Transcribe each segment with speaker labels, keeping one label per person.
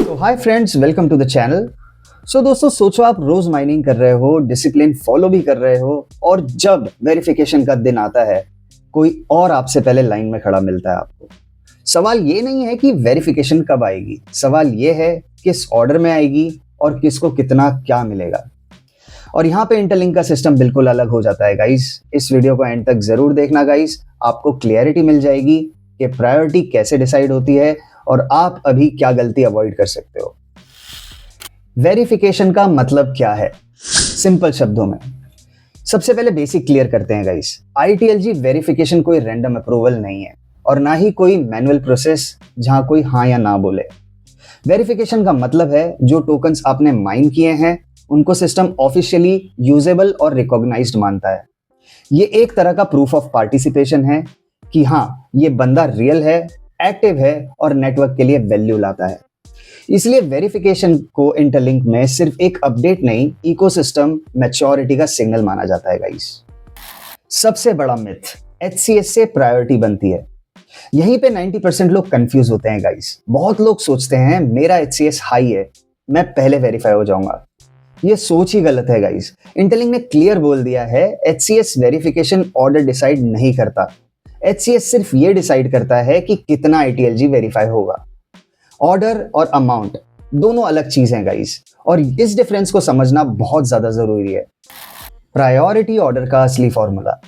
Speaker 1: तो hi friends, welcome to the channel. So दोस्तों, सोचो आप रोज माइनिंग कर रहे हो, डिसिप्लिन फॉलो भी कर रहे हो, और जब वेरिफिकेशन का दिन आता है कोई और आपसे पहले लाइन में खड़ा मिलता है आपको। सवाल ये नहीं है कि वेरिफिकेशन कब आएगी, सवाल ये है किस ऑर्डर में आएगी और किसको कितना क्या मिलेगा। और यहाँ पे इंटरलिंक का सिस्टम बिल्कुल अलग हो जाता है गाइस। इस वीडियो को एंड तक जरूर देखना गाइस, आपको क्लियरिटी मिल जाएगी कि प्रायोरिटी कैसे डिसाइड होती है और आप अभी क्या गलती अवॉइड कर सकते हो। वेरिफिकेशन का मतलब क्या है सिंपल शब्दों में? सबसे पहले बेसिक क्लियर करते हैं गाइस। आईटीएलजी वेरिफिकेशन कोई रैंडम अप्रूवल नहीं है और ना ही कोई मैनुअल प्रोसेस जहां कोई हाँ या ना बोले। वेरिफिकेशन का मतलब है जो टोकन्स आपने माइन किए हैं उनको सिस्टम ऑफिशियली यूजेबल और रिकॉग्नाइज्ड मानता है। ये एक तरह का प्रूफ ऑफ पार्टिसिपेशन है कि हाँ, ये बंदा रियल है, एक्टिव है और नेटवर्क के लिए वैल्यू लाता है। इसलिए वेरिफिकेशन को इंटरलिंक में सिर्फ एक अपडेट नहीं, इकोसिस्टम मैच्योरिटी का सिग्नल माना जाता है गाइस। सबसे बड़ा मिथ, एचसीएस से प्रायोरिटी बनती है। यहीं पे 90% लोग कंफ्यूज होते हैं गाइस। बहुत लोग सोचते हैं मेरा एचसीएस हाई है, मैं पहले वेरीफाई हो जाऊंगा। ये सोच ही गलत है गाइस। इंटरलिंक ने क्लियर बोल दिया है, एचसीएस वेरिफिकेशन ऑर्डर डिसाइड नहीं करता। एचसीएस सिर्फ ये डिसाइड करता है कि कितना आईटीएलजी वेरीफाई होगा। ऑर्डर और अमाउंट दोनों अलग चीज हैं गाइस, और इस डिफरेंस को समझना बहुत ज्यादा जरूरी है। प्रायोरिटी ऑर्डर का असली फॉर्मूला।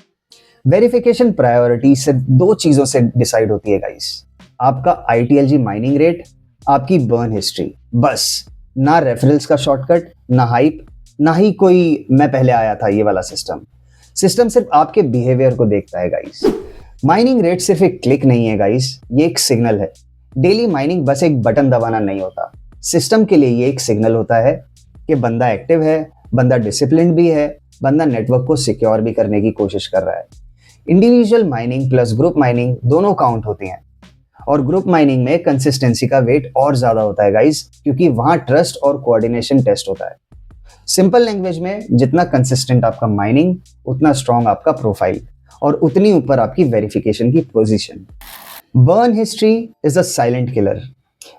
Speaker 1: वेरिफिकेशन प्रायोरिटी सिर्फ दो चीजों से डिसाइड होती है गाइस, आपका आईटीएलजी माइनिंग रेट, आपकी बर्न हिस्ट्री। बस, ना रेफरल्स का शॉर्टकट, ना हाइप, ना ही कोई मैं पहले आया था ये वाला सिस्टम। सिस्टम सिर्फ आपके बिहेवियर को देखता है गाइस। माइनिंग रेट सिर्फ एक क्लिक नहीं है गाइस, ये एक सिग्नल है। डेली माइनिंग बस एक बटन दबाना नहीं होता। सिस्टम के लिए ये एक सिग्नल होता है कि बंदा एक्टिव है, बंदा डिसिप्लिन भी है, बंदा नेटवर्क को सिक्योर भी करने की कोशिश कर रहा है। Individual mining plus group mining दोनों काउंट होती हैं, और ग्रुप माइनिंग में कंसिस्टेंसी का वेट और ज्यादा होता है गाइस, क्योंकि वहां ट्रस्ट और कोऑर्डिनेशन टेस्ट होता है। सिंपल लैंग्वेज में, जितना कंसिस्टेंट आपका माइनिंग उतना स्ट्रॉन्ग आपका प्रोफाइल और उतनी ऊपर आपकी वेरिफिकेशन की position. Burn history is a silent killer.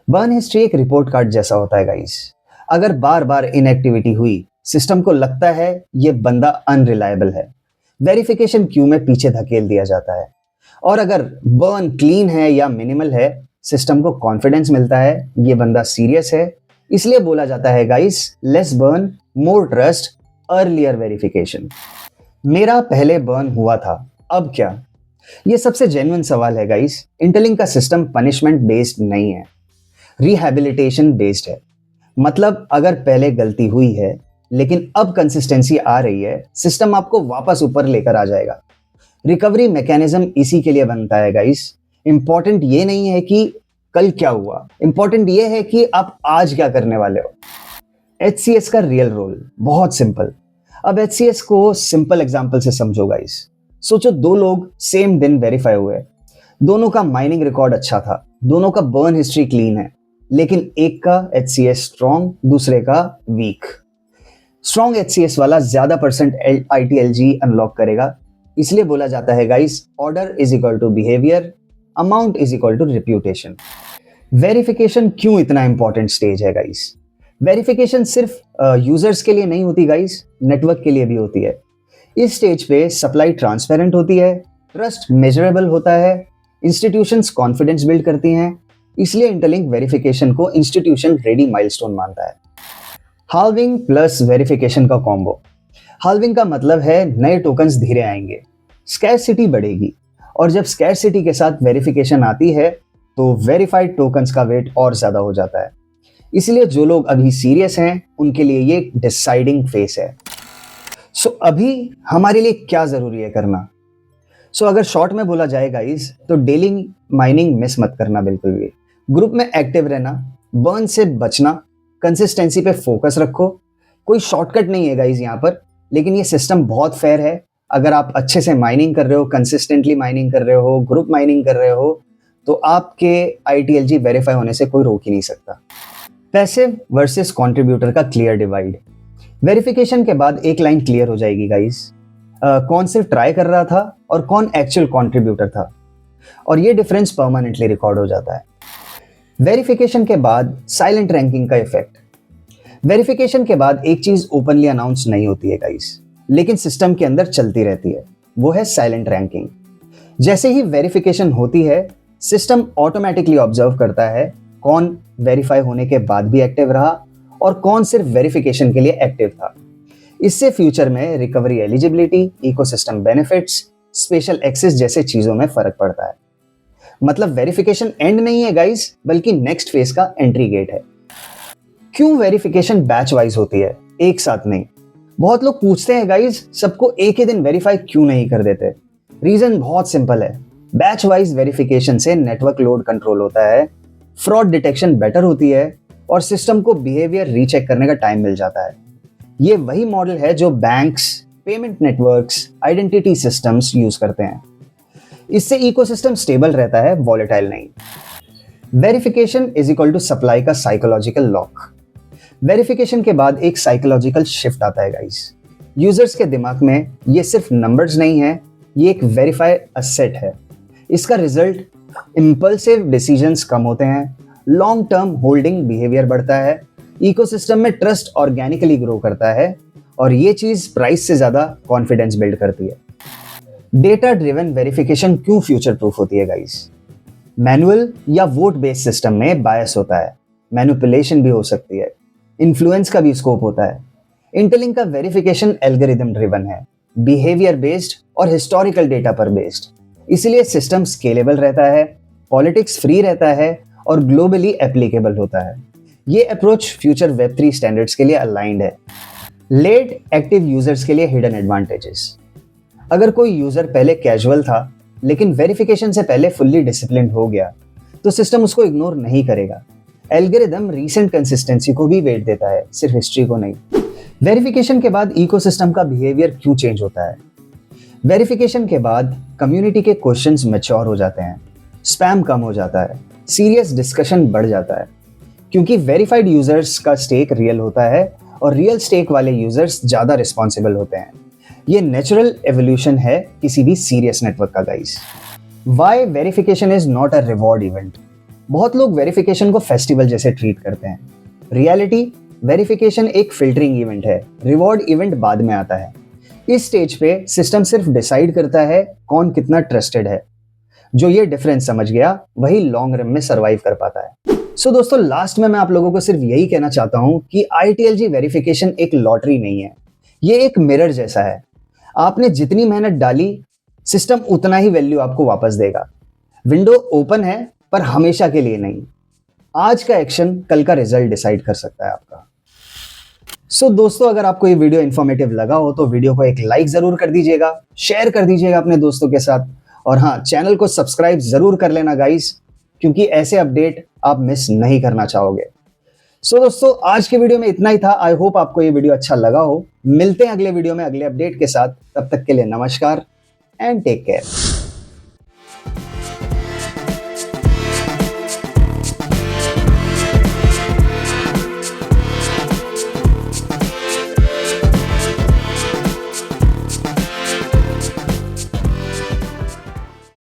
Speaker 1: Burn history एक रिपोर्ट कार्ड जैसा होता है गाइस। अगर बार बार इनएक्टिविटी हुई, सिस्टम को लगता है ये बंदा अनरिलायबल है, वेरिफिकेशन क्यू में पीछे धकेल दिया जाता है। और अगर बर्न क्लीन है या मिनिमल है, सिस्टम को कॉन्फिडेंस मिलता है ये बंदा सीरियस है। इसलिए बोला जाता है गाइस, लेस बर्न मोर ट्रस्ट, अर्लियर वेरिफिकेशन। मेरा पहले बर्न हुआ था, अब क्या? ये सबसे जेन्युइन सवाल है गाइस। इंटरलिंक का सिस्टम पनिशमेंट बेस्ड नहीं है, रिहैबिलिटेशन बेस्ड है। मतलब अगर पहले गलती हुई है लेकिन अब कंसिस्टेंसी आ रही है, सिस्टम आपको वापस ऊपर लेकर आ जाएगा। रिकवरी मैकेनिज्म इसी के लिए बनता है गाइस। इंपॉर्टेंट ये नहीं है कि कल क्या हुआ, इंपॉर्टेंट ये है कि आप आज क्या करने वाले हो। एचसीएस का रियल रोल बहुत सिंपल। अब एचसीएस को सिंपल एग्जांपल से समझो गाइस। सोचो दो लोग सेम दिन वेरीफाई हुए, दोनों का माइनिंग रिकॉर्ड अच्छा था, दोनों का बर्न हिस्ट्री क्लीन है, लेकिन एक का एचसीएस स्ट्रॉन्ग, दूसरे का वीक। स्ट्रॉन्ग एचसीएस वाला ज्यादा परसेंट आईटीएलजी अनलॉक करेगा। इसलिए बोला जाता है guys, order is equal to behaviour, amount is equal to reputation. Verification क्यों इतना इंपॉर्टेंट स्टेज है गाइस? वेरिफिकेशन सिर्फ यूजर्स के लिए नहीं होती गाइस, नेटवर्क के लिए भी होती है। इस स्टेज पे सप्लाई ट्रांसपेरेंट होती है, ट्रस्ट मेजरेबल होता है, इंस्टीट्यूशंस कॉन्फिडेंस बिल्ड करती हैं। इसलिए इंटरलिंक वेरिफिकेशन को इंस्टीट्यूशन रेडी माइलस्टोन मानता है। हाल्विंग प्लस वेरिफिकेशन का कॉम्बो। हाल्विंग का मतलब है नए टोकन्स धीरे आएंगे, स्कैरसिटी बढ़ेगी, और जब स्कैरसिटी के साथ वेरिफिकेशन आती है तो वेरीफाइड टोकन्स का वेट और ज्यादा हो जाता है। इसलिए जो लोग अभी सीरियस हैं उनके लिए ये डिसाइडिंग फेस है। सो अभी हमारे लिए क्या जरूरी है करना? अगर शॉर्ट में बोला जाए गाइस, तो डेली माइनिंग मिस मत करना बिल्कुल भी। ग्रुप में एक्टिव रहना, बर्न से बचना, कंसिस्टेंसी पे फोकस रखो। कोई शॉर्टकट नहीं है गाइस यहाँ पर, लेकिन ये सिस्टम बहुत फेयर है। अगर आप अच्छे से माइनिंग कर रहे हो, कंसिस्टेंटली माइनिंग कर रहे हो, ग्रुप माइनिंग कर रहे हो, तो आपके आईटीएलजी वेरीफाई होने से कोई रोक ही नहीं सकता। पैसिव वर्सेस कंट्रीब्यूटर का क्लियर डिवाइड। वेरिफिकेशन के बाद एक लाइन क्लियर हो जाएगी गाइस, कौन सिर्फ ट्राई कर रहा था और कौन एक्चुअल कंट्रीब्यूटर था, और ये डिफरेंस परमानेंटली रिकॉर्ड हो जाता है। वेरिफिकेशन के बाद साइलेंट रैंकिंग का इफेक्ट। वेरिफिकेशन के बाद एक चीज ओपनली अनाउंस नहीं होती है गाइस, लेकिन सिस्टम के अंदर चलती रहती है, वो है साइलेंट रैंकिंग। जैसे ही वेरिफिकेशन होती है, सिस्टम ऑटोमेटिकली ऑब्जर्व करता है कौन वेरीफाई होने के बाद भी एक्टिव रहा और कौन सिर्फ वेरिफिकेशन के लिए एक्टिव था। इससे फ्यूचर में recovery eligibility, ecosystem benefits, special access जैसे चीजों में फर्क पड़ता है। मतलब वेरिफिकेशन एंड नहीं है गाइस, बल्कि नेक्स्ट फेज का एंट्री गेट है। क्यों वेरिफिकेशन बैच वाइज होती है, एक साथ नहीं? बहुत लोग पूछते हैं गाइस, सबको एक ही दिन वेरीफाई क्यों नहीं कर देते? रीजन बहुत सिंपल है। बैच वाइज वेरिफिकेशन से नेटवर्क लोड कंट्रोल होता है, फ्रॉड डिटेक्शन बेटर होती है और सिस्टम को बिहेवियर रीचेक करने का टाइम मिल जाता है। ये वही मॉडल है जो banks, payment networks, identity systems use करते हैं। इससे इकोसिस्टम स्टेबल रहता है, वॉलेटाइल नहीं। Verification is equal to supply का साइकोलॉजिकल लॉक। वेरिफिकेशन के बाद एक साइकोलॉजिकल शिफ्ट आता है गाइस। यूजर्स के दिमाग में ये सिर्फ नंबर्स नहीं है, ये एक वेरीफाई असेट है। इसका रिजल्ट इंपल्सिव डिसीजंस कम होते हैं, लॉन्ग टर्म होल्डिंग बिहेवियर बढ़ता है, इकोसिस्टम में ट्रस्ट ऑर्गेनिकली ग्रो करता है और ये चीज प्राइस से ज्यादा कॉन्फिडेंस बिल्ड करती है। डेटा ड्रिवन वेरिफिकेशन क्यों फ्यूचर प्रूफ होती है गाइस? मैनुअल या वोट बेस्ड सिस्टम में बायस होता है, मैनिपुलेशन भी हो सकती है, इन्फ्लुएंस का भी स्कोप होता है। इंटेलिंक का वेरिफिकेशन एल्गोरिदम ड्रिवन है, बिहेवियर बेस्ड और हिस्टोरिकल डेटा पर बेस्ड, इसलिए सिस्टम स्केलेबल रहता है, पॉलिटिक्स फ्री रहता है और ग्लोबली एप्लीकेबल होता है। ये अप्रोच फ्यूचर वेब3 स्टैंडर्ड्स के लिए अलाइंड है। लेट एक्टिव यूजर्स के लिए हिडन एडवांटेजेस। अगर कोई यूजर पहले कैजुअल था लेकिन वेरिफिकेशन से पहले फुल्ली डिसिप्लिन्ड हो गया, तो सिस्टम उसको इग्नोर नहीं करेगा। एल्गोरिदम रीसेंट कंसिस्टेंसी को भी वेट देता है, सिर्फ हिस्ट्री को नहीं। वेरिफिकेशन के बाद इकोसिस्टम का बिहेवियर क्यों चेंज होता है? वेरिफिकेशन के बाद कम्युनिटी के क्वेश्चंस मैच्योर हो जाते हैं, स्पैम कम हो जाता है, सीरियस डिस्कशन बढ़ जाता है, क्योंकि वेरीफाइड यूजर्स का स्टेक रियल होता है और रियल स्टेक वाले यूजर्स ज्यादा रिस्पॉन्सिबल होते हैं। ये नेचुरल एवोल्यूशन है किसी भी सीरियस नेटवर्क का guys. Why verification is not a reward event? बहुत लोग वेरिफिकेशन को फेस्टिवल जैसे ट्रीट करते हैं। रियलिटी, वेरिफिकेशन एक फिल्टरिंग इवेंट है, रिवॉर्ड इवेंट बाद में आता है। इस स्टेज पे सिस्टम सिर्फ डिसाइड करता है कौन कितना ट्रस्टेड है। जो ये डिफरेंस समझ गया वही लॉन्ग रन में सर्वाइव कर पाता है। सो दोस्तों, लास्ट में मैं आप लोगों को सिर्फ यही कहना चाहता हूं कि ITLG वेरिफिकेशन एक लॉटरी नहीं है, ये एक मिरर जैसा है। आपने जितनी मेहनत डाली, सिस्टम उतना ही वैल्यू आपको वापस देगा। विंडो ओपन है पर हमेशा के लिए नहीं। आज का एक्शन कल का रिजल्ट डिसाइड कर सकता है आपका। सो दोस्तों, अगर आपको ये वीडियो इन्फॉर्मेटिव लगा हो तो वीडियो को एक लाइक जरूर कर दीजिएगा, शेयर कर दीजिएगा अपने दोस्तों के साथ और हाँ, चैनल को सब्सक्राइब जरूर कर लेना गाइस, क्योंकि ऐसे अपडेट आप मिस नहीं करना चाहोगे। सो दोस्तों, आज के वीडियो में इतना ही था। आई होप आपको ये वीडियो अच्छा लगा हो। मिलते हैं अगले वीडियो में अगले अपडेट के साथ। तब तक के लिए नमस्कार एंड टेक केयर।